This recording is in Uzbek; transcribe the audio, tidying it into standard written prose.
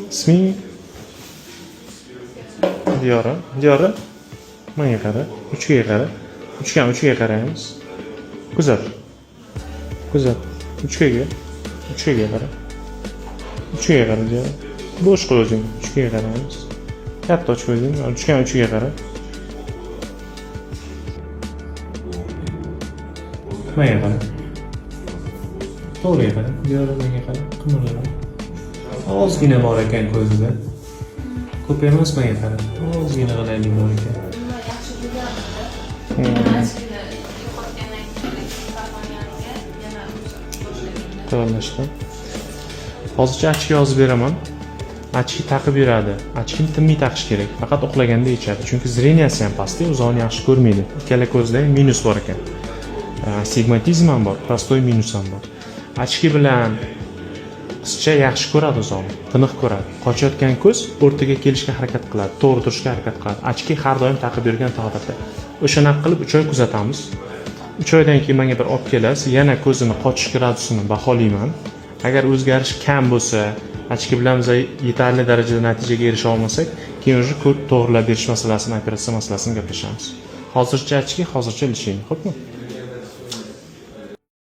isming Diyora. Diyora. Menga qara. Uchga qara. Uchga qaraymiz. Kuzat. Kuzat. Uchga. Uchga qara. Uchga qara Diyora. Bo'sh qo'y o'zing. Uchga qaraymiz. Katta ochib qo'yding. Uchga qara. Menga qara. To'g'riga qara. Diyora menga qara. Qimirlama. Ozgina bor ekan ko'zida. Ko'p emas menga qara. Ozgina g'ilaylik bor ekan. To'g'rilashdi. Hozircha achki yozib beraman. Achki taqib yuradi. Achkini tinmay taqish kerak. Faqat uxlaganda ichadi. Chunki zreniyasi ham past, uzoqni yaxshi ko'rmaydi. Ikkala ko'zda ham minus bor ekan. Astigmatizm ham bor, prostoy minus ham bor. Achki bilan qizcha yaxshi ko'radi uzoqni, tiniq ko'radi. Qochayotgan ko'z o'rtaga kelishga harakat qiladi, to'g'ri turishga harakat qiladi. Achki har doim taqib yurgan holatda. O'shanaqa qilib 3 oy kuzatamiz. 3 oydan keyin menga bir olib kelasiz, yana ko'zini qochish gradusini baholayman. Agar o'zgarish kam bo'lsa, achki bilan biz yetarli darajada natijaga erisha olmasak, keyin o'sha to'g'rilab berish masalasini, operatsiya masalasini gaplashamiz. Hozircha achki, hozircha lishing, xo'pmi?